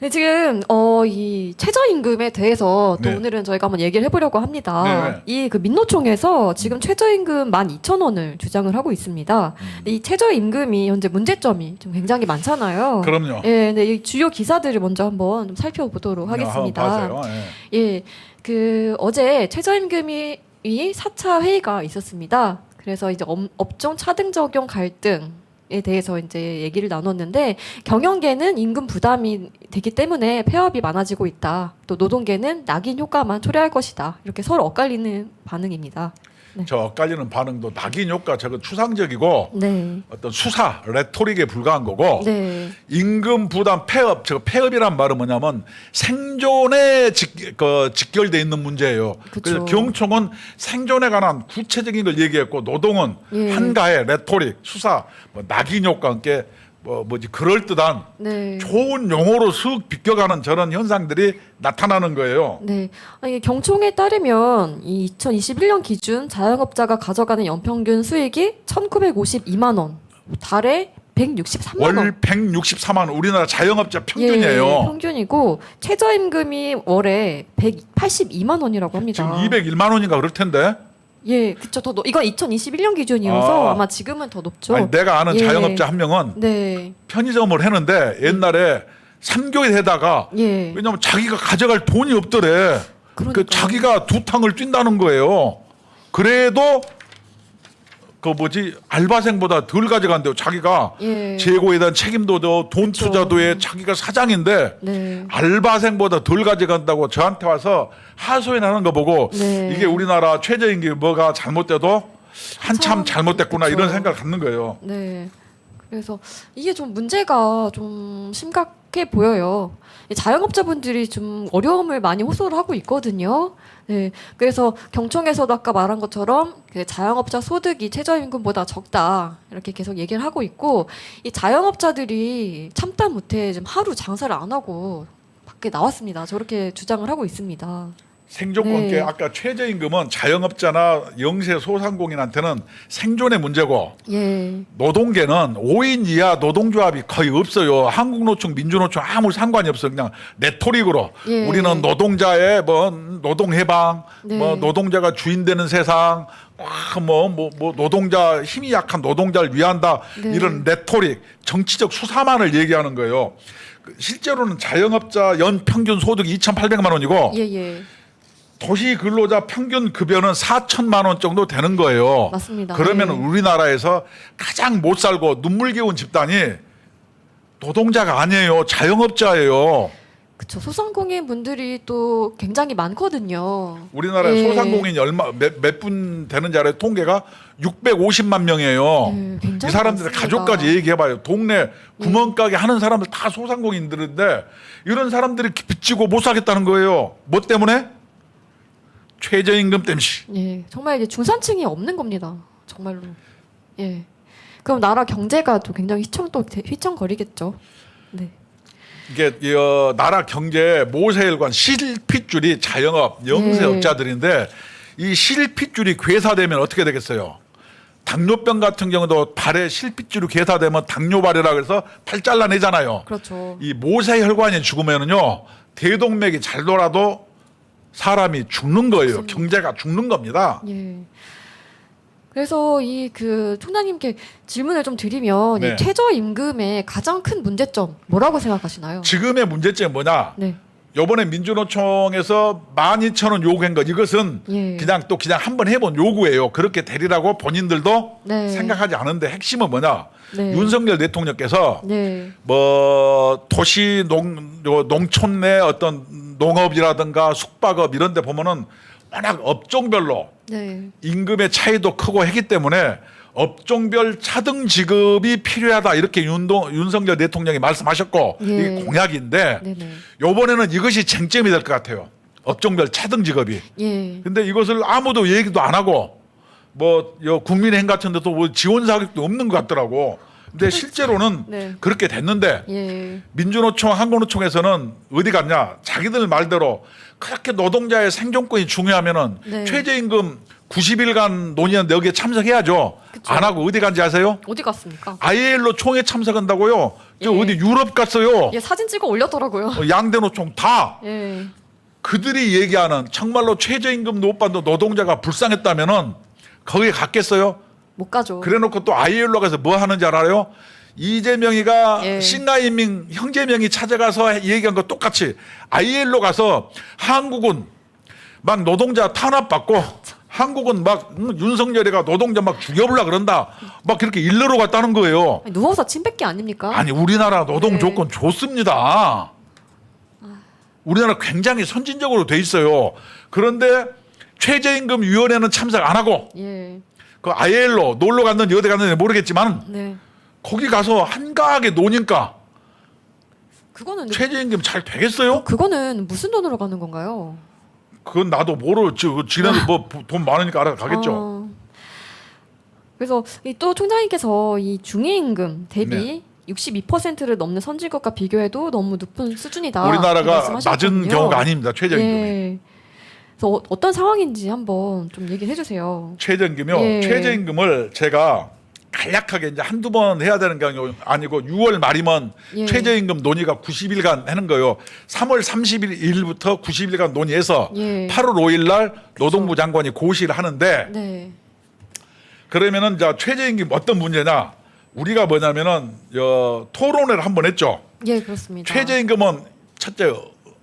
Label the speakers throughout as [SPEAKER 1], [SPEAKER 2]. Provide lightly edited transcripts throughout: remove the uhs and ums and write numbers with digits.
[SPEAKER 1] 네, 지금 이 최저임금에 대해서 또
[SPEAKER 2] 네.
[SPEAKER 1] 오늘은 저희가 한번 얘기를 해보려고 합니다.
[SPEAKER 2] 네.
[SPEAKER 1] 이 그 민노총에서 지금 최저임금 12,000원을 주장을 하고 있습니다. 이 최저임금이 현재 문제점이 좀 굉장히 많잖아요.
[SPEAKER 2] 그럼요.
[SPEAKER 1] 예, 네, 이 주요 기사들을 먼저 한번 좀 살펴보도록 하겠습니다.
[SPEAKER 2] 한번 봐세요. 예.
[SPEAKER 1] 예, 그 어제 최저임금이 4차 회의가 있었습니다. 그래서 이제 업종 차등 적용 갈등에 대해서 이제 얘기를 나눴는데, 경영계는 임금 부담이 되기 때문에 폐업이 많아지고 있다. 또 노동계는 낙인 효과만 초래할 것이다. 이렇게 서로 엇갈리는 반응입니다. 네.
[SPEAKER 2] 저 엇갈리는 반응도 낙인 효과 저거 추상적이고
[SPEAKER 1] 네.
[SPEAKER 2] 어떤 수사 레토릭에 불과한 거고
[SPEAKER 1] 네.
[SPEAKER 2] 임금 부담 폐업 저 폐업이란 말은 뭐냐면 생존에 직결돼 있는 문제예요.
[SPEAKER 1] 그쵸.
[SPEAKER 2] 그래서 경총은 생존에 관한 구체적인 걸 얘기했고 노동은
[SPEAKER 1] 예.
[SPEAKER 2] 한가해 레토릭 수사 뭐 낙인 효과 함께 뭐지 그럴듯한
[SPEAKER 1] 네.
[SPEAKER 2] 좋은 용어로 슥 비껴가는 저런 현상들이 나타나는 거예요.
[SPEAKER 1] 네. 아니, 경총에 따르면 이 2021년 기준 자영업자가 가져가는 연평균 수익이 1,952만 원, 달에 163만 원.
[SPEAKER 2] 월 164만 원 우리나라 자영업자 평균이에요.
[SPEAKER 1] 예, 평균이고 최저임금이 월에 182만 원이라고 합니다.
[SPEAKER 2] 지금 201만 원인가 그럴 텐데.
[SPEAKER 1] 예, 그쵸. 이건 2021년 기준이어서
[SPEAKER 2] 아.
[SPEAKER 1] 아마 지금은 더 높죠.
[SPEAKER 2] 아니, 내가 아는
[SPEAKER 1] 예.
[SPEAKER 2] 자영업자 한 명은
[SPEAKER 1] 네.
[SPEAKER 2] 편의점을 했는데 옛날에 3개월 해다가
[SPEAKER 1] 예.
[SPEAKER 2] 왜냐면 자기가 가져갈 돈이 없더래. 그
[SPEAKER 1] 그러니까요.
[SPEAKER 2] 자기가 두 탕을 뛴다는 거예요. 그래도 그 뭐지 알바생보다 덜 가져간대요. 자기가
[SPEAKER 1] 예.
[SPEAKER 2] 재고에 대한 책임도 돈
[SPEAKER 1] 그쵸.
[SPEAKER 2] 투자도에 자기가 사장인데
[SPEAKER 1] 네.
[SPEAKER 2] 알바생보다 덜 가져간다고 저한테 와서 하소연하는 거 보고
[SPEAKER 1] 네.
[SPEAKER 2] 이게 우리나라 최저임금이 뭐가 잘못돼도 한참
[SPEAKER 1] 참,
[SPEAKER 2] 잘못됐구나
[SPEAKER 1] 그쵸.
[SPEAKER 2] 이런 생각을 갖는 거예요.
[SPEAKER 1] 네. 그래서 이게 좀 문제가 좀 심각해 보여요. 이 자영업자분들이 좀 어려움을 많이 호소를 하고 있거든요. 네. 그래서 경총에서도 아까 말한 것처럼 그 자영업자 소득이 최저임금보다 적다. 이렇게 계속 얘기를 하고 있고, 이 자영업자들이 참다 못해 지금 하루 장사를 안 하고 밖에 나왔습니다. 저렇게 주장을 하고 있습니다.
[SPEAKER 2] 생존권계
[SPEAKER 1] 네.
[SPEAKER 2] 아까 최저임금은 자영업자나 영세 소상공인한테는 생존의 문제고
[SPEAKER 1] 예.
[SPEAKER 2] 노동계는 5인 이하 노동조합이 거의 없어요. 한국노총, 민주노총 아무 상관이 없어. 그냥 레토릭으로
[SPEAKER 1] 예.
[SPEAKER 2] 우리는 노동자의 뭐 노동해방,
[SPEAKER 1] 네.
[SPEAKER 2] 뭐 노동자가 주인 되는 세상, 뭐 노동자 힘이 약한 노동자를 위한다
[SPEAKER 1] 네.
[SPEAKER 2] 이런 레토릭, 정치적 수사만을 얘기하는 거예요. 실제로는 자영업자 연 평균 소득이 2,800만 원이고
[SPEAKER 1] 예, 예.
[SPEAKER 2] 도시 근로자 평균 급여는 4천만 원 정도 되는 거예요.
[SPEAKER 1] 맞습니다.
[SPEAKER 2] 그러면
[SPEAKER 1] 네.
[SPEAKER 2] 우리나라에서 가장 못 살고 눈물겨운 집단이 노동자가 아니에요. 자영업자예요.
[SPEAKER 1] 그쵸. 소상공인 분들이 또 굉장히 많거든요.
[SPEAKER 2] 우리나라에
[SPEAKER 1] 예.
[SPEAKER 2] 소상공인이 몇 분 되는지 알아요? 통계가 650만 명이에요.
[SPEAKER 1] 네, 굉장히
[SPEAKER 2] 이 사람들의
[SPEAKER 1] 많습니다.
[SPEAKER 2] 가족까지 얘기해봐요. 동네 구멍가게 하는 사람들 다 소상공인들인데 이런 사람들이 빚지고 못 살겠다는 거예요. 뭐 때문에? 최저임금 때문에.
[SPEAKER 1] 예, 정말 이제 중산층이 없는 겁니다. 정말로. 예. 그럼 나라 경제가 또 굉장히 휘청거리겠죠. 네.
[SPEAKER 2] 이게 나라 경제 모세혈관 실핏줄이 자영업 영세업자들인데 이 실핏줄이 괴사되면 어떻게 되겠어요? 당뇨병 같은 경우도 발에 실핏줄이 괴사되면 당뇨발이라 그래서 팔 잘라내잖아요.
[SPEAKER 1] 그렇죠.
[SPEAKER 2] 이 모세혈관이 죽으면은요 대동맥이 잘 돌아도 사람이 죽는 거예요.
[SPEAKER 1] 맞습니다.
[SPEAKER 2] 경제가 죽는 겁니다.
[SPEAKER 1] 예. 그래서 이 그 총장님께 질문을 좀 드리면
[SPEAKER 2] 네.
[SPEAKER 1] 이 최저임금의 가장 큰 문제점 뭐라고 생각하시나요?
[SPEAKER 2] 지금의 문제점이 뭐냐?
[SPEAKER 1] 네.
[SPEAKER 2] 요번에 민주노총에서 12,000원 요구한 것 이것은
[SPEAKER 1] 예.
[SPEAKER 2] 그냥 한번 해본 요구예요. 그렇게 되리라고 본인들도
[SPEAKER 1] 네.
[SPEAKER 2] 생각하지 않은데 핵심은 뭐냐?
[SPEAKER 1] 네.
[SPEAKER 2] 윤석열 대통령께서
[SPEAKER 1] 네.
[SPEAKER 2] 뭐 도시 농촌 내 어떤 농업이라든가 숙박업 이런 데 보면은 워낙 업종별로
[SPEAKER 1] 네.
[SPEAKER 2] 임금의 차이도 크고 했기 때문에 업종별 차등 지급이 필요하다 이렇게 윤석열 대통령이 말씀하셨고
[SPEAKER 1] 예.
[SPEAKER 2] 이게 공약인데
[SPEAKER 1] 네네.
[SPEAKER 2] 요번에는 이것이 쟁점이 될 것 같아요. 업종별 차등 지급이.
[SPEAKER 1] 예.
[SPEAKER 2] 근데 이것을 아무도 얘기도 안 하고 뭐 국민의힘 같은 데도 뭐 지원 사격도 없는 것 같더라고. 근데 실제로는
[SPEAKER 1] 네.
[SPEAKER 2] 그렇게 됐는데
[SPEAKER 1] 예.
[SPEAKER 2] 민주노총, 한국노총에서는 어디 갔냐? 자기들 말대로 그렇게 노동자의 생존권이 중요하면은
[SPEAKER 1] 네.
[SPEAKER 2] 최저임금 90일간 논의하는데 여기에 참석해야죠.
[SPEAKER 1] 그쵸.
[SPEAKER 2] 안 하고 어디 간지 아세요?
[SPEAKER 1] 어디 갔습니까?
[SPEAKER 2] ILO 총회 참석한다고요. 저
[SPEAKER 1] 예.
[SPEAKER 2] 어디 유럽 갔어요.
[SPEAKER 1] 예, 사진 찍어 올렸더라고요.
[SPEAKER 2] 양대 노총 다
[SPEAKER 1] 예.
[SPEAKER 2] 그들이 얘기하는 정말로 최저임금 못 받는 노동자가 불쌍했다면은 거기에 갔겠어요?
[SPEAKER 1] 못 가죠.
[SPEAKER 2] 그래놓고 또 ILO 가서 뭐 하는지 알아요? 이재명이가
[SPEAKER 1] 예.
[SPEAKER 2] 신가인민 형제명이 찾아가서 얘기한 거 똑같이 ILO 가서 한국은 막 노동자 탄압받고 한국은 막 윤석열이가 노동자 막 죽여보려 그런다 막 그렇게 일러러 갔다는 거예요.
[SPEAKER 1] 아니, 누워서 침 뱉기 아닙니까?
[SPEAKER 2] 아니 우리나라 노동
[SPEAKER 1] 네.
[SPEAKER 2] 조건 좋습니다. 우리나라 굉장히 선진적으로 돼 있어요. 그런데 최저임금 위원회는 참석 안 하고
[SPEAKER 1] 예.
[SPEAKER 2] 그 ILO 놀러 갔는지 어디 갔는지 모르겠지만
[SPEAKER 1] 네.
[SPEAKER 2] 거기 가서 한가하게 노니까
[SPEAKER 1] 그거는
[SPEAKER 2] 최저임금 잘 되겠어요?
[SPEAKER 1] 그거는 무슨 돈으로 가는 건가요?
[SPEAKER 2] 그건 나도 모르지. 지네들 뭐 돈 많으니까 알아가겠죠.
[SPEAKER 1] 그래서 이 또 총장님께서 이 중위임금 대비
[SPEAKER 2] 네.
[SPEAKER 1] 62%를 넘는 선진국과 비교해도 너무 높은 수준이다.
[SPEAKER 2] 우리나라가
[SPEAKER 1] 말씀하셨거든요.
[SPEAKER 2] 낮은 경우가 아닙니다. 최저임금이.
[SPEAKER 1] 예. 그래서 어떤 상황인지 한번 좀 얘기해 주세요.
[SPEAKER 2] 최저임금이요.
[SPEAKER 1] 예.
[SPEAKER 2] 최저임금을 제가 간략하게 이제 한두 번 해야 되는 게 아니고 6월 말이면
[SPEAKER 1] 예.
[SPEAKER 2] 최저임금 논의가 90일간 하는 거예요. 3월 30일부터 90일간 논의해서
[SPEAKER 1] 예.
[SPEAKER 2] 8월 5일 날 노동부 장관이 고시를 하는데
[SPEAKER 1] 네.
[SPEAKER 2] 그러면은 자 최저임금 어떤 문제냐? 우리가 뭐냐면은 토론회를 한 번 했죠.
[SPEAKER 1] 예, 그렇습니다.
[SPEAKER 2] 최저임금은 첫째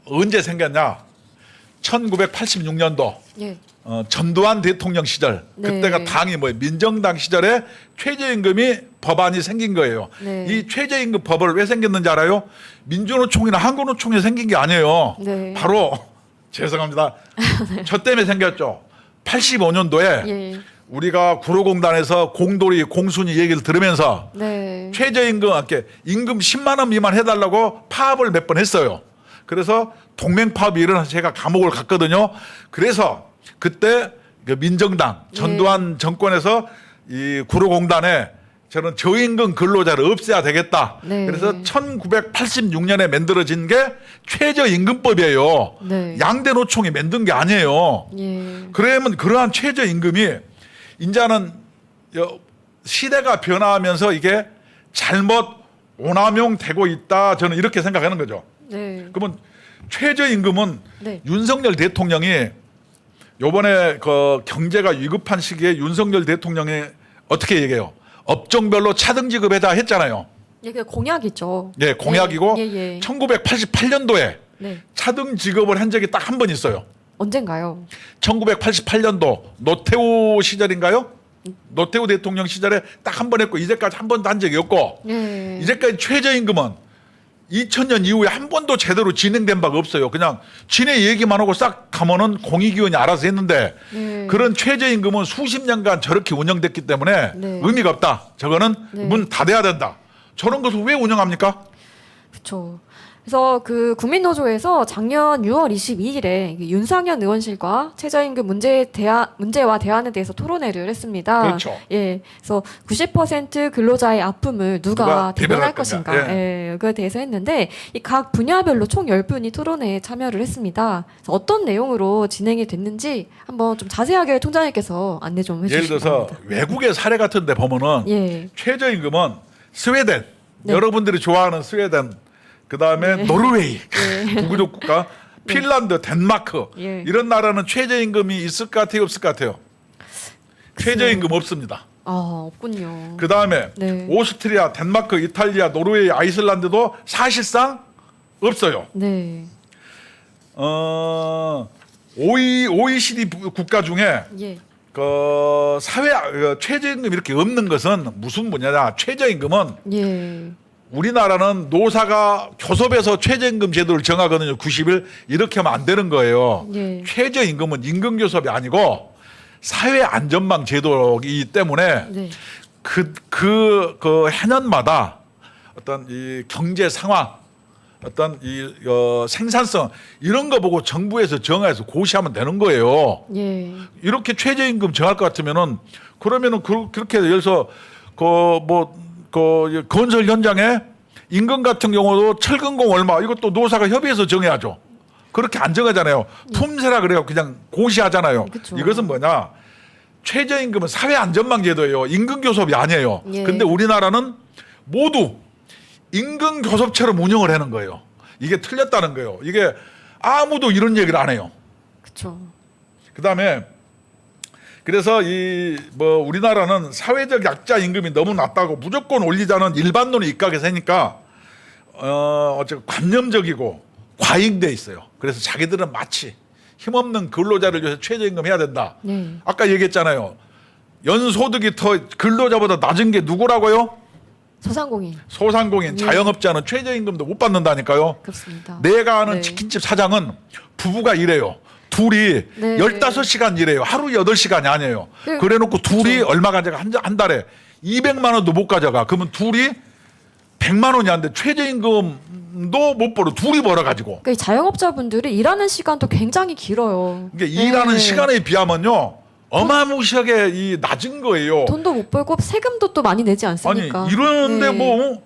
[SPEAKER 2] 언제 생겼냐? 1986년도
[SPEAKER 1] 예.
[SPEAKER 2] 전두환 대통령 시절
[SPEAKER 1] 네.
[SPEAKER 2] 그때가 당이 뭐 민정당 시절에 최저임금이 법안이 생긴 거예요.
[SPEAKER 1] 네.
[SPEAKER 2] 이 최저임금 법을 왜 생겼는지 알아요? 민주노총이나 한국노총이 생긴 게 아니에요.
[SPEAKER 1] 네.
[SPEAKER 2] 바로 죄송합니다. 저 때문에 생겼죠. 85년도에
[SPEAKER 1] 예.
[SPEAKER 2] 우리가 구로공단에서 공돌이 공순이 얘기를 들으면서
[SPEAKER 1] 네.
[SPEAKER 2] 최저임금 이렇게 임금 10만 원 미만 해달라고 파업을 몇 번 했어요. 그래서 동맹파업이 일어나서 제가 감옥을 갔거든요. 그래서 그때 그 민정당 전두환 정권에서 이 구로공단에 저는 저임금 근로자를 없애야 되겠다.
[SPEAKER 1] 네.
[SPEAKER 2] 그래서 1986년에 만들어진 게 최저임금법이에요.
[SPEAKER 1] 네.
[SPEAKER 2] 양대 노총이 만든 게 아니에요.
[SPEAKER 1] 예.
[SPEAKER 2] 그러면 그러한 최저임금이 이제는 시대가 변화하면서 이게 잘못 오남용되고 있다. 저는 이렇게 생각하는 거죠.
[SPEAKER 1] 네.
[SPEAKER 2] 그러면 최저임금은
[SPEAKER 1] 네.
[SPEAKER 2] 윤석열 대통령이 요번에 그 경제가 위급한 시기에 윤석열 대통령이 어떻게 얘기해요? 업종별로 차등 지급해다 했잖아요.
[SPEAKER 1] 예, 그 공약이죠.
[SPEAKER 2] 예, 공약이고
[SPEAKER 1] 예, 예.
[SPEAKER 2] 1988년도에
[SPEAKER 1] 네.
[SPEAKER 2] 차등 지급을 한 적이 딱 한 번 있어요.
[SPEAKER 1] 언젠가요?
[SPEAKER 2] 1988년도 노태우 시절인가요? 노태우 대통령 시절에 딱 한 번 했고 이제까지 한 번도 한 적이 없고
[SPEAKER 1] 예.
[SPEAKER 2] 이제까지 최저임금은 2000년 이후에 한 번도 제대로 진행된 바가 없어요. 그냥 지네 얘기만 하고 싹 가면은 공익위원이 알아서 했는데
[SPEAKER 1] 네.
[SPEAKER 2] 그런 최저임금은 수십 년간 저렇게 운영됐기 때문에
[SPEAKER 1] 네.
[SPEAKER 2] 의미가 없다. 저거는
[SPEAKER 1] 네.
[SPEAKER 2] 문 닫아야 된다. 저런 것을 왜 운영합니까?
[SPEAKER 1] 그렇죠. 그래서 그 국민노조에서 작년 6월 22일에 윤상현 의원실과 최저임금 문제와 대안에 대해서 토론회를 했습니다.
[SPEAKER 2] 그렇죠.
[SPEAKER 1] 예, 그래서 90% 근로자의 아픔을 누가 대변할 것인가,
[SPEAKER 2] 건가?
[SPEAKER 1] 예, 그에 대해서 했는데 이 각 분야별로 총 10분이 토론회에 참여를 했습니다. 그래서 어떤 내용으로 진행이 됐는지 한번 좀 자세하게 총장님께서 안내 좀 해주시기
[SPEAKER 2] 예를 들어서
[SPEAKER 1] 바랍니다.
[SPEAKER 2] 외국의 사례 같은데 보면은
[SPEAKER 1] 예,
[SPEAKER 2] 최저임금은 스웨덴,
[SPEAKER 1] 네.
[SPEAKER 2] 여러분들이 좋아하는 스웨덴, 그 다음에 노르웨이, 구구적 국가, 핀란드, 덴마크
[SPEAKER 1] 예.
[SPEAKER 2] 이런 나라는 최저임금이 있을 것 같아요, 없을 것 같아요? 최저임금 없습니다.
[SPEAKER 1] 아 없군요.
[SPEAKER 2] 그 다음에
[SPEAKER 1] 네.
[SPEAKER 2] 오스트리아, 덴마크, 이탈리아, 노르웨이, 아이슬란드도 사실상 없어요.
[SPEAKER 1] 네,
[SPEAKER 2] OECD 국가 중에
[SPEAKER 1] 예,
[SPEAKER 2] 그 사회 최저임금 이렇게 없는 것은 무슨 분야냐? 최저임금은
[SPEAKER 1] 예,
[SPEAKER 2] 우리나라는 노사가 교섭에서 최저임금 제도를 정하거든요. 90일 이렇게 하면 안 되는 거예요.
[SPEAKER 1] 예.
[SPEAKER 2] 최저임금은 임금교섭이 아니고 사회안전망 제도이기 때문에
[SPEAKER 1] 네.
[SPEAKER 2] 그 해년마다 어떤 이 경제 상황, 어떤 이 생산성 이런 거 보고 정부에서 정해서 고시하면 되는 거예요.
[SPEAKER 1] 예.
[SPEAKER 2] 이렇게 최저임금 정할 것 같으면은 그러면은 그렇게 예를 들어서 그 건설 현장에 임금 같은 경우도 철근공 얼마 이것도 노사가 협의해서 정해야죠. 그렇게 안 정하잖아요. 품새라 그래요. 그냥 고시하잖아요.
[SPEAKER 1] 그쵸.
[SPEAKER 2] 이것은 뭐냐? 최저임금은 사회안전망제도예요. 임금교섭이 아니에요.
[SPEAKER 1] 예.
[SPEAKER 2] 근데 우리나라는 모두 임금교섭처럼 운영을 하는 거예요. 이게 틀렸다는 거예요. 이게 아무도 이런 얘기를 안 해요.
[SPEAKER 1] 그렇죠.
[SPEAKER 2] 그다음에 그래서 이 뭐 우리나라는 사회적 약자 임금이 너무 낮다고 무조건 올리자는 일반론이 입각해서 하니까 어째 관념적이고 과잉돼 있어요. 그래서 자기들은 마치 힘없는 근로자를 위해서 최저임금 해야 된다.
[SPEAKER 1] 네.
[SPEAKER 2] 아까 얘기했잖아요. 연소득이 더 근로자보다 낮은 게 누구라고요?
[SPEAKER 1] 소상공인.
[SPEAKER 2] 소상공인, 자영업자는 최저임금도 못 받는다니까요.
[SPEAKER 1] 그렇습니다.
[SPEAKER 2] 내가 아는
[SPEAKER 1] 네.
[SPEAKER 2] 치킨집 사장은 부부가 일해요. 둘이
[SPEAKER 1] 네.
[SPEAKER 2] 15시간 일해요. 하루 8시간이 아니에요.
[SPEAKER 1] 네.
[SPEAKER 2] 그래 놓고 둘이
[SPEAKER 1] 그렇죠.
[SPEAKER 2] 얼마 가져가 한 달에 200만 원도 못 가져가. 그러면 둘이 100만 원이 안 돼. 최저임금도 못 벌어. 둘이 벌어 가지고.
[SPEAKER 1] 그러니까 이 자영업자분들이 일하는 시간도 굉장히 길어요.
[SPEAKER 2] 그러니까 일하는
[SPEAKER 1] 네.
[SPEAKER 2] 시간에 비하면요. 어마무시하게 이 낮은 거예요.
[SPEAKER 1] 돈도 못 벌고 세금도 또 많이 내지
[SPEAKER 2] 아니
[SPEAKER 1] 않습니까?
[SPEAKER 2] 이러는데
[SPEAKER 1] 네.
[SPEAKER 2] 뭐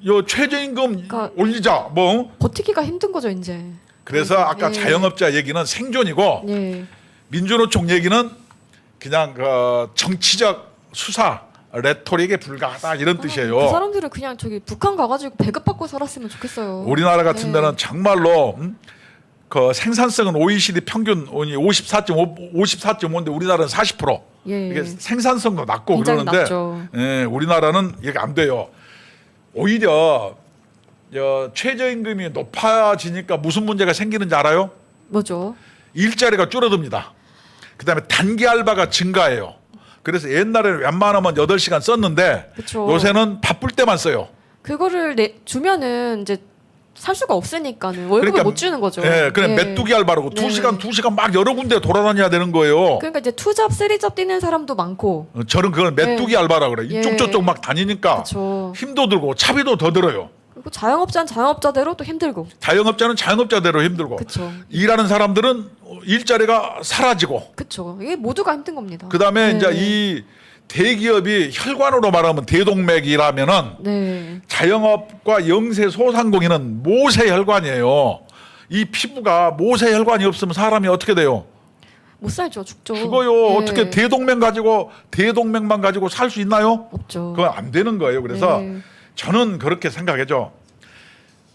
[SPEAKER 2] 요 최저임금
[SPEAKER 1] 그러니까
[SPEAKER 2] 올리자 뭐
[SPEAKER 1] 버티기가 힘든 거죠, 이제.
[SPEAKER 2] 그래서 아까
[SPEAKER 1] 네.
[SPEAKER 2] 자영업자 얘기는 생존이고
[SPEAKER 1] 네.
[SPEAKER 2] 민주노총 얘기는 그냥 그 정치적 수사 레토릭에 불과하다 이런 뜻이에요.
[SPEAKER 1] 그 사람들은 그냥 저기 북한 가가지고 배급받고 살았으면 좋겠어요.
[SPEAKER 2] 우리나라 같은
[SPEAKER 1] 네.
[SPEAKER 2] 데는 정말로 그 생산성은 OECD 평균 54.5인데 우리나라는 40%.
[SPEAKER 1] 예.
[SPEAKER 2] 이게 생산성도 낮고
[SPEAKER 1] 굉장히
[SPEAKER 2] 그러는데
[SPEAKER 1] 낮죠.
[SPEAKER 2] 예, 우리나라는 이게 안 돼요. 오히려 최저임금이 높아지니까 무슨 문제가 생기는지 알아요?
[SPEAKER 1] 뭐죠?
[SPEAKER 2] 일자리가 줄어듭니다. 그다음에 단기 알바가 증가해요. 그래서 옛날에는 웬만하면 8시간 썼는데
[SPEAKER 1] 그쵸.
[SPEAKER 2] 요새는 바쁠 때만 써요.
[SPEAKER 1] 그거를 주면은 이제 살 수가 없으니까는 월급을 못 주는 거죠.
[SPEAKER 2] 예, 그래
[SPEAKER 1] 예.
[SPEAKER 2] 메뚜기 알바라고
[SPEAKER 1] 네.
[SPEAKER 2] 2시간 막 여러 군데 돌아다녀야 되는 거예요.
[SPEAKER 1] 그러니까 이제 투잡, 쓰리잡 뛰는 사람도 많고.
[SPEAKER 2] 저는 그걸 메뚜기
[SPEAKER 1] 예.
[SPEAKER 2] 알바라 그래. 이쪽
[SPEAKER 1] 예.
[SPEAKER 2] 저쪽 막 다니니까
[SPEAKER 1] 그렇죠.
[SPEAKER 2] 힘도 들고 차비도 더 들어요.
[SPEAKER 1] 그리고 자영업자는 자영업자대로 또 힘들고.
[SPEAKER 2] 자영업자는 자영업자대로 힘들고
[SPEAKER 1] 그렇죠.
[SPEAKER 2] 일하는 사람들은 일자리가 사라지고
[SPEAKER 1] 그렇죠. 이게 모두가 힘든 겁니다.
[SPEAKER 2] 그다음에
[SPEAKER 1] 네.
[SPEAKER 2] 이제 이 대기업이 혈관으로 말하면 대동맥이라면은
[SPEAKER 1] 네.
[SPEAKER 2] 자영업과 영세 소상공인은 모세 혈관이에요. 이 피부가 모세 혈관이 없으면 사람이 어떻게 돼요?
[SPEAKER 1] 못 살죠. 죽죠.
[SPEAKER 2] 죽어요.
[SPEAKER 1] 예.
[SPEAKER 2] 어떻게 대동맥만 가지고 살 수 있나요?
[SPEAKER 1] 없죠.
[SPEAKER 2] 그건 안 되는 거예요. 그래서
[SPEAKER 1] 네.
[SPEAKER 2] 저는 그렇게 생각하죠.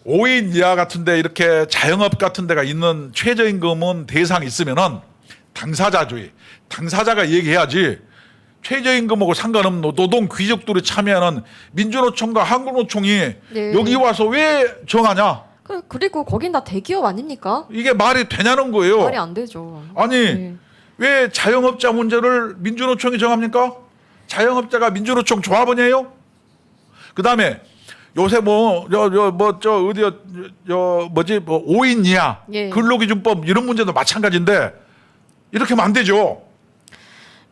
[SPEAKER 2] 5인 이하 같은데 이렇게 자영업 같은 데가 있는 최저임금은 대상 있으면은 당사자주의. 당사자가 얘기해야지. 최저임금하고 상관없는 노동 귀족들이 참여하는 민주노총과 한국노총이
[SPEAKER 1] 네.
[SPEAKER 2] 여기 와서 왜 정하냐?
[SPEAKER 1] 그리고 거긴 다 대기업 아닙니까?
[SPEAKER 2] 이게 말이 되냐는 거예요.
[SPEAKER 1] 말이 안 되죠.
[SPEAKER 2] 아니
[SPEAKER 1] 네.
[SPEAKER 2] 왜 자영업자 문제를 민주노총이 정합니까? 자영업자가 민주노총 조합원이에요? 그다음에 요새 뭐 5인 이하
[SPEAKER 1] 예.
[SPEAKER 2] 근로기준법 이런 문제도 마찬가지인데 이렇게 하면 안 되죠.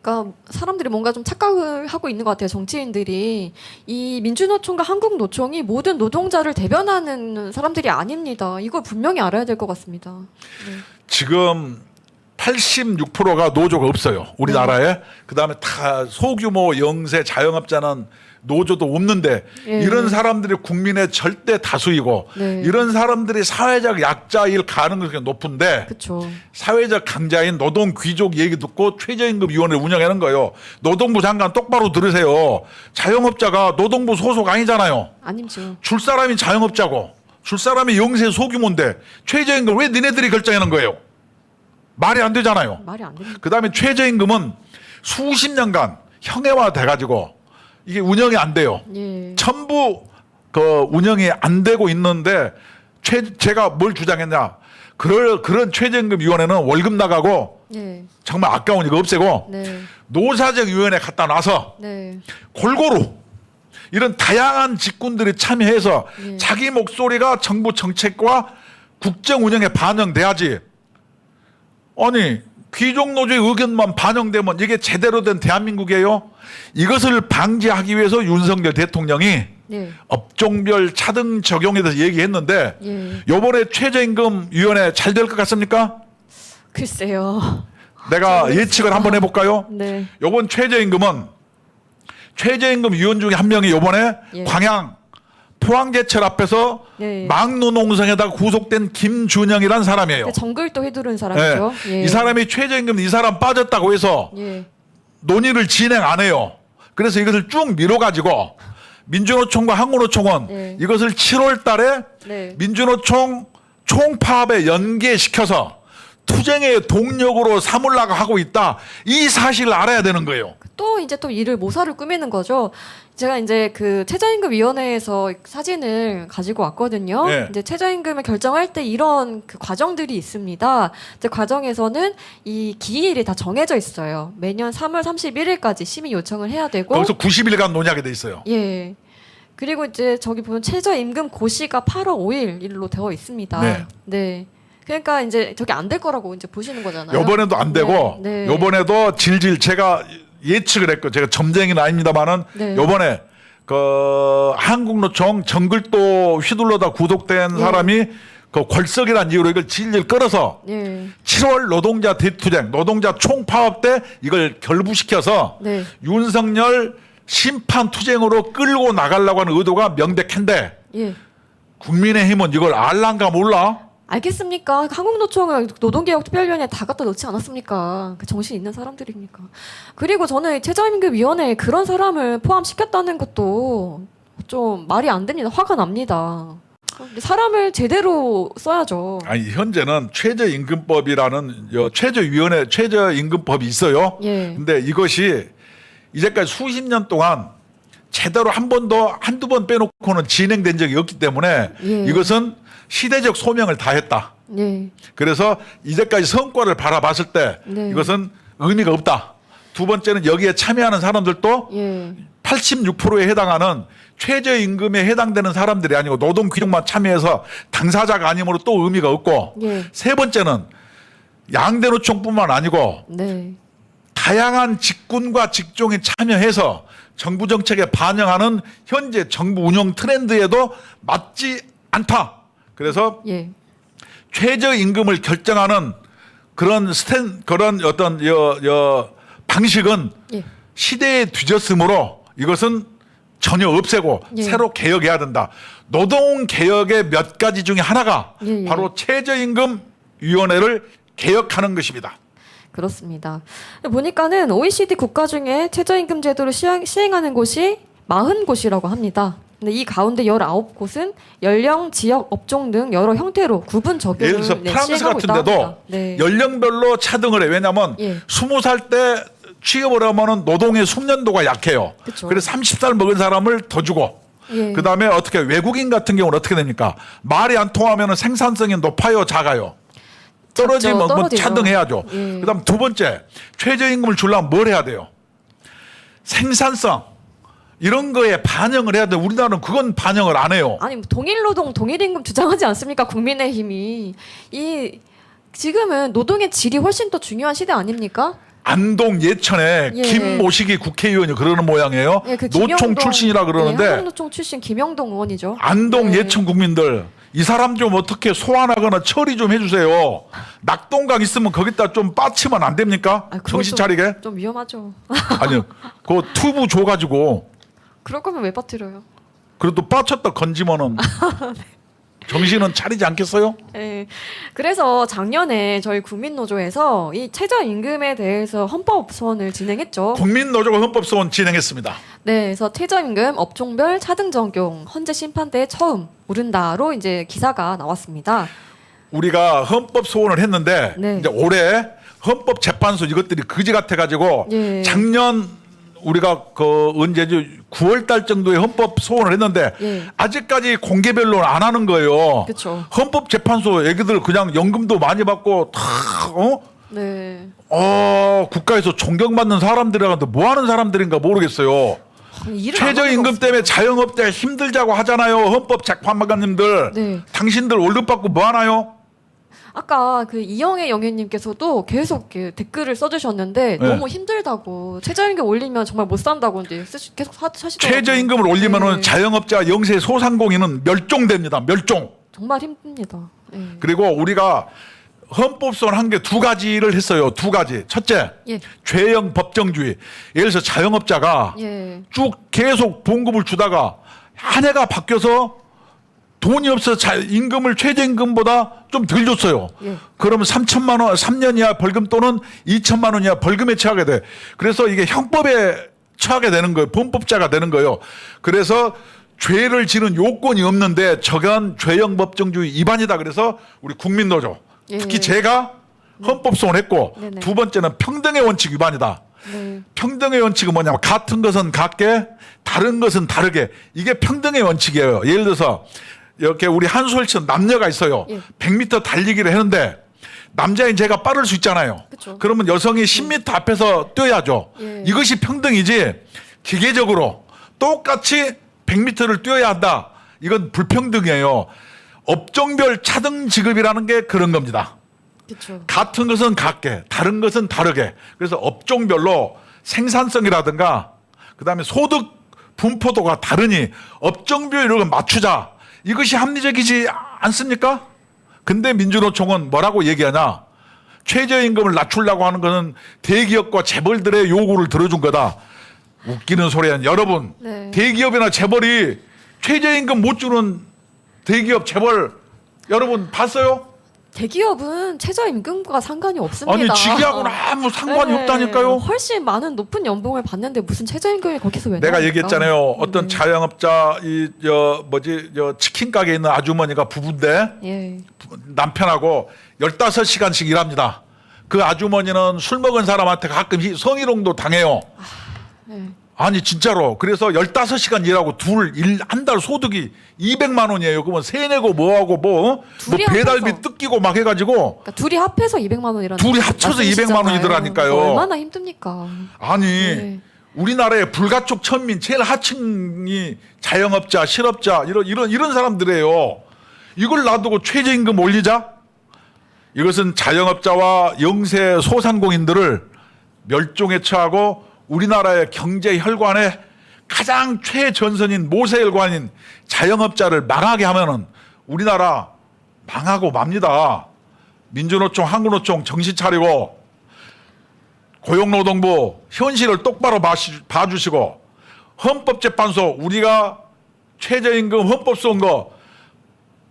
[SPEAKER 1] 그러니까 사람들이 뭔가 좀 착각을 하고 있는 것 같아요. 정치인들이 이 민주노총과 한국노총이 모든 노동자를 대변하는 사람들이 아닙니다. 이걸 분명히 알아야 될 것 같습니다. 네.
[SPEAKER 2] 지금 86%가 노조가 없어요. 우리나라에. 그다음에 다 소규모 영세 자영업자는 노조도 없는데
[SPEAKER 1] 예.
[SPEAKER 2] 이런 사람들이 국민의 절대 다수이고
[SPEAKER 1] 네.
[SPEAKER 2] 이런 사람들이 사회적 약자일 가능성이 높은데
[SPEAKER 1] 그렇죠.
[SPEAKER 2] 사회적 강자인 노동 귀족 얘기 듣고 최저임금위원회를 운영하는 거예요. 노동부 장관 똑바로 들으세요. 자영업자가 노동부 소속 아니잖아요.
[SPEAKER 1] 아니죠.
[SPEAKER 2] 줄 사람이 자영업자고 줄 사람이 영세 소규모인데 최저임금 왜 니네들이 결정하는 거예요? 말이 안 되잖아요.
[SPEAKER 1] 말이 안 됩니다.
[SPEAKER 2] 그다음에 최저임금은 수십 년간 형해화 돼가지고 이게 운영이 안 돼요.
[SPEAKER 1] 예.
[SPEAKER 2] 전부 그 운영이 안 되고 있는데 제가 뭘 주장했냐? 그런 최저임금위원회는 월급 나가고
[SPEAKER 1] 네.
[SPEAKER 2] 정말 아까운 이거 없애고
[SPEAKER 1] 네.
[SPEAKER 2] 노사정 위원회 갖다 놔서
[SPEAKER 1] 네.
[SPEAKER 2] 골고루 이런 다양한 직군들이 참여해서
[SPEAKER 1] 예.
[SPEAKER 2] 자기 목소리가 정부 정책과 국정 운영에 반영돼야지. 아니 귀족 노조의 의견만 반영되면 이게 제대로 된 대한민국이에요. 이것을 방지하기 위해서 윤석열 대통령이
[SPEAKER 1] 네.
[SPEAKER 2] 업종별 차등 적용에 대해서 얘기했는데
[SPEAKER 1] 예.
[SPEAKER 2] 요번에 최저임금위원회 잘 될 것 같습니까?
[SPEAKER 1] 글쎄요.
[SPEAKER 2] 내가 예측을 한번 해볼까요?
[SPEAKER 1] 네.
[SPEAKER 2] 요번 최저임금은 최저임금위원 중에 한 명이 요번에
[SPEAKER 1] 예.
[SPEAKER 2] 광양 포항제철 앞에서
[SPEAKER 1] 네.
[SPEAKER 2] 막노농성에다가 구속된 김준영이란 사람이에요.
[SPEAKER 1] 정글도 휘두른 사람이죠.
[SPEAKER 2] 예. 이 사람이 최저임금 이 사람 빠졌다고 해서
[SPEAKER 1] 예.
[SPEAKER 2] 논의를 진행 안 해요. 그래서 이것을 쭉 미뤄가지고 민주노총과 한국노총은
[SPEAKER 1] 네.
[SPEAKER 2] 이것을 7월 달에
[SPEAKER 1] 네.
[SPEAKER 2] 민주노총 총파업에 연계시켜서 투쟁의 동력으로 삼으려고 하고 있다. 이 사실을 알아야 되는 거예요.
[SPEAKER 1] 또 이제 또 일을 모사를 꾸미는 거죠. 제가 이제 그 최저임금위원회에서 사진을 가지고 왔거든요.
[SPEAKER 2] 네.
[SPEAKER 1] 이제 최저임금을 결정할 때 이런 그 과정들이 있습니다. 이제 과정에서는 이 기일이 다 정해져 있어요. 매년 3월 31일까지 심의 요청을 해야 되고.
[SPEAKER 2] 거기서 90일간 논의하게 돼 있어요.
[SPEAKER 1] 예. 그리고 이제 저기 보면 최저임금 고시가 8월 5일로 되어 있습니다.
[SPEAKER 2] 네.
[SPEAKER 1] 네. 그러니까 이제 저게 안 될 거라고 이제 보시는 거잖아요.
[SPEAKER 2] 요번에도 안 되고
[SPEAKER 1] 네. 네.
[SPEAKER 2] 요번에도 질질 제가 예측을 했고 제가 점쟁이는 아닙니다만은
[SPEAKER 1] 네.
[SPEAKER 2] 요번에 그 한국노총 정글도 휘둘러다 구속된
[SPEAKER 1] 예.
[SPEAKER 2] 사람이 그 궐석이라는 이유로 이걸 질질 끌어서
[SPEAKER 1] 예.
[SPEAKER 2] 7월 노동자 대투쟁, 노동자 총파업 때 이걸 결부시켜서
[SPEAKER 1] 네.
[SPEAKER 2] 윤석열 심판 투쟁으로 끌고 나가려고 하는 의도가 명백한데
[SPEAKER 1] 예.
[SPEAKER 2] 국민의힘은 이걸 알란가 몰라?
[SPEAKER 1] 알겠습니까? 한국노총을 노동개혁특별위원회에 다 갖다 놓지 않았습니까? 그 정신 있는 사람들입니까? 그리고 저는 최저임금위원회에 그런 사람을 포함시켰다는 것도 좀 말이 안 됩니다. 화가 납니다. 사람을 제대로 써야죠.
[SPEAKER 2] 아니 현재는 최저임금법이라는 최저위원회 최저임금법이 있어요.
[SPEAKER 1] 예.
[SPEAKER 2] 근데 이것이 이제까지 수십 년 동안 제대로 한 번도 한두 번 빼놓고는 진행된 적이 없기 때문에
[SPEAKER 1] 예.
[SPEAKER 2] 이것은 시대적 소명을 다했다.
[SPEAKER 1] 예.
[SPEAKER 2] 그래서 이제까지 성과를 바라봤을 때
[SPEAKER 1] 네.
[SPEAKER 2] 이것은 의미가 없다. 두 번째는 여기에 참여하는 사람들도
[SPEAKER 1] 예.
[SPEAKER 2] 86%에 해당하는 최저임금에 해당되는 사람들이 아니고 노동규정만 참여해서 당사자가 아니므로 또 의미가 없고
[SPEAKER 1] 예.
[SPEAKER 2] 세 번째는 양대노총뿐만 아니고
[SPEAKER 1] 네.
[SPEAKER 2] 다양한 직군과 직종이 참여해서 정부 정책에 반영하는 현재 정부 운영 트렌드에도 맞지 않다. 그래서
[SPEAKER 1] 예.
[SPEAKER 2] 최저임금을 결정하는 그런 그런 어떤 방식은
[SPEAKER 1] 예.
[SPEAKER 2] 시대에 뒤졌으므로 이것은 전혀 없애고
[SPEAKER 1] 예.
[SPEAKER 2] 새로 개혁해야 된다. 노동 개혁의 몇 가지 중에 하나가
[SPEAKER 1] 예, 예.
[SPEAKER 2] 바로 최저임금위원회를 개혁하는 것입니다.
[SPEAKER 1] 그렇습니다. 보니까는 OECD 국가 중에 최저임금 제도를 시행하는 곳이 40곳이라고 합니다. 근데 이 가운데 19곳은 연령, 지역, 업종 등 여러 형태로 구분 적용을
[SPEAKER 2] 예를 들어서 프랑스
[SPEAKER 1] 시행하고
[SPEAKER 2] 같은
[SPEAKER 1] 있다고
[SPEAKER 2] 데도
[SPEAKER 1] 합니다. 네.
[SPEAKER 2] 연령별로 차등을 해. 왜냐하면
[SPEAKER 1] 예.
[SPEAKER 2] 20살 때 취업을 하면은 노동의 숙련도가 약해요.
[SPEAKER 1] 그쵸.
[SPEAKER 2] 그래서 30살 먹은 사람을 더 주고
[SPEAKER 1] 예.
[SPEAKER 2] 그다음에 어떻게 외국인 같은 경우는 어떻게 됩니까? 말이 안 통하면 생산성이 높아요, 작아요? 떨어지면 뭐
[SPEAKER 1] 떨어지죠.
[SPEAKER 2] 차등해야죠.
[SPEAKER 1] 예.
[SPEAKER 2] 그다음 두 번째 최저임금을 주려면 뭘 해야 돼요? 생산성 이런 거에 반영을 해야 돼. 우리나라는 그건 반영을 안 해요.
[SPEAKER 1] 아니 동일노동 동일임금 주장하지 않습니까? 국민의힘이 이 지금은 노동의 질이 훨씬 더 중요한 시대 아닙니까?
[SPEAKER 2] 안동 예천에
[SPEAKER 1] 예.
[SPEAKER 2] 김모식이 국회의원이 그러는 모양이에요.
[SPEAKER 1] 예, 그
[SPEAKER 2] 노총
[SPEAKER 1] 김영동,
[SPEAKER 2] 출신이라 그러는데
[SPEAKER 1] 예, 한국노총 출신 김영동 의원이죠.
[SPEAKER 2] 안동
[SPEAKER 1] 네.
[SPEAKER 2] 예천 국민들 이 사람 좀 어떻게 소환하거나 처리 좀 해주세요. 낙동강 있으면 거기다 좀 빠치면 안 됩니까?
[SPEAKER 1] 아, 그거
[SPEAKER 2] 정신
[SPEAKER 1] 좀-
[SPEAKER 2] 차리게.
[SPEAKER 1] 좀 위험하죠.
[SPEAKER 2] 아니요. 그 투부 줘가지고
[SPEAKER 1] 그럴 거면 왜 빠뜨려요?
[SPEAKER 2] 그래도 빠쳤다 건지면은 정신은 차리지 않겠어요?
[SPEAKER 1] 예. 그래서 작년에 저희 국민노조에서 이 최저임금에 대해서 헌법소원을 진행했죠.
[SPEAKER 2] 국민노조가 헌법소원 진행했습니다.
[SPEAKER 1] 네, 그래서 최저임금 업종별 차등 적용 헌재 심판대에 처음 오른다로 이제 기사가 나왔습니다.
[SPEAKER 2] 우리가 헌법소원을 했는데
[SPEAKER 1] 네.
[SPEAKER 2] 이제 올해 헌법재판소 이것들이 그지 같아가지고
[SPEAKER 1] 예.
[SPEAKER 2] 작년 우리가 그 언제지 9월달 정도에 헌법 소원을 했는데
[SPEAKER 1] 예.
[SPEAKER 2] 아직까지 공개 변론 안 하는 거예요.
[SPEAKER 1] 그쵸.
[SPEAKER 2] 헌법재판소 애기들 그냥 연금도 많이 받고 다
[SPEAKER 1] 네.
[SPEAKER 2] 국가에서 존경받는 사람들이라는데 뭐 하는 사람들인가 모르겠어요.
[SPEAKER 1] 일을 안 하는
[SPEAKER 2] 최저임금
[SPEAKER 1] 거
[SPEAKER 2] 때문에 자영업자 힘들자고 하잖아요. 헌법 재판관님들.
[SPEAKER 1] 네.
[SPEAKER 2] 당신들 월급 받고 뭐 하나요?
[SPEAKER 1] 아까 그 이영애 영예님께서도 계속 이렇게 댓글을 써주셨는데
[SPEAKER 2] 네.
[SPEAKER 1] 너무 힘들다고 최저임금 올리면 정말 못 산다고 이제 계속 하시더라고요.
[SPEAKER 2] 최저임금을 올리면은
[SPEAKER 1] 네.
[SPEAKER 2] 자영업자 영세 소상공인은 멸종됩니다. 멸종.
[SPEAKER 1] 정말 힘듭니다. 네.
[SPEAKER 2] 그리고 우리가 헌법소원 한 게 두 가지를 했어요. 두 가지. 첫째,
[SPEAKER 1] 예.
[SPEAKER 2] 죄형 법정주의. 예를 들어서 자영업자가
[SPEAKER 1] 예.
[SPEAKER 2] 쭉 계속 봉급을 주다가 한 해가 바뀌어서 돈이 없어서 임금을 최저임금보다 좀 덜 줬어요.
[SPEAKER 1] 예.
[SPEAKER 2] 그러면 3천만 원, 3년 이하 벌금 또는 2천만 원 이하 벌금에 처하게 돼. 그래서 이게 형법에 처하게 되는 거예요. 범법자가 되는 거예요. 그래서 죄를 지는 요건이 없는데 저건 죄형 법정주의 위반이다. 그래서 우리 국민노조,
[SPEAKER 1] 예.
[SPEAKER 2] 특히 제가 헌법소원 했고
[SPEAKER 1] 네네.
[SPEAKER 2] 두 번째는 평등의 원칙 위반이다.
[SPEAKER 1] 네.
[SPEAKER 2] 평등의 원칙은 뭐냐면 같은 것은 같게 다른 것은 다르게 이게 평등의 원칙이에요. 예를 들어서 이렇게 우리 한솔처럼 남녀가 있어요.
[SPEAKER 1] 예.
[SPEAKER 2] 100m 달리기를 했는데 남자인 제가 빠를 수 있잖아요.
[SPEAKER 1] 그쵸.
[SPEAKER 2] 그러면 여성이 10m 앞에서 뛰어야죠.
[SPEAKER 1] 예.
[SPEAKER 2] 이것이 평등이지 기계적으로 똑같이 100m를 뛰어야 한다. 이건 불평등이에요. 업종별 차등 지급이라는 게 그런 겁니다.
[SPEAKER 1] 그렇죠.
[SPEAKER 2] 같은 것은 같게, 다른 것은 다르게. 그래서 업종별로 생산성이라든가, 그 다음에 소득 분포도가 다르니 업종별 이런 걸 맞추자. 이것이 합리적이지 않습니까? 근데 민주노총은 뭐라고 얘기하냐? 최저임금을 낮추려고 하는 것은 대기업과 재벌들의 요구를 들어준 거다. 웃기는 소리야. 여러분,
[SPEAKER 1] 네.
[SPEAKER 2] 대기업이나 재벌이 최저임금 못 주는 대기업, 재벌, 여러분 봤어요?
[SPEAKER 1] 대기업은 최저임금과 상관이 없습니다.
[SPEAKER 2] 아니 직위하고는 아무 상관이
[SPEAKER 1] 네.
[SPEAKER 2] 없다니까요.
[SPEAKER 1] 훨씬 많은 높은 연봉을 받는데 무슨 최저임금이 거기서 왜
[SPEAKER 2] 내가
[SPEAKER 1] 나옵니까?
[SPEAKER 2] 얘기했잖아요. 어떤 자영업자 저 치킨 가게에 있는 아주머니가 부부인데
[SPEAKER 1] 예.
[SPEAKER 2] 남편하고 15시간씩 일합니다. 그 아주머니는 술 먹은 사람한테 가끔 성희롱도 당해요.
[SPEAKER 1] 예.
[SPEAKER 2] 아니 진짜로. 그래서 15시간 일하고 한 달 소득이 200만 원이에요. 그러면 세내고 뭐하고 뭐
[SPEAKER 1] 둘이
[SPEAKER 2] 배달비
[SPEAKER 1] 합쳐서.
[SPEAKER 2] 뜯기고 막 해가지고
[SPEAKER 1] 그러니까 둘이 합해서 200만 원이라는
[SPEAKER 2] 둘이 합쳐서 200만 원이더라니까요.
[SPEAKER 1] 얼마나 힘듭니까?
[SPEAKER 2] 아니
[SPEAKER 1] 네.
[SPEAKER 2] 우리나라의 불가촉 천민 제일 하층이 자영업자, 실업자 이런 사람들이에요. 이걸 놔두고 최저임금 올리자? 이것은 자영업자와 영세 소상공인들을 멸종에 처하고 우리나라의 경제 혈관의 가장 최전선인 모세혈관인 자영업자를 망하게 하면은 우리나라 망하고 맙니다. 민주노총, 한국노총 정신 차리고 고용노동부 현실을 똑바로 봐주시고 헌법재판소 우리가 최저임금 헌법 쏜 거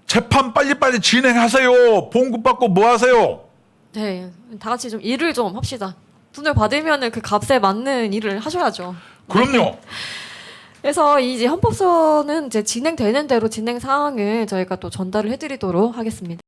[SPEAKER 2] 재판 빨리빨리 진행하세요. 봉급 받고 뭐 하세요?
[SPEAKER 1] 네, 다 같이 좀 일을 좀 합시다. 돈을 받으면은 그 값에 맞는 일을 하셔야죠.
[SPEAKER 2] 그럼요.
[SPEAKER 1] 그래서 이제 헌법소는 이제 진행되는 대로 진행 사항을 저희가 또 전달을 해드리도록 하겠습니다.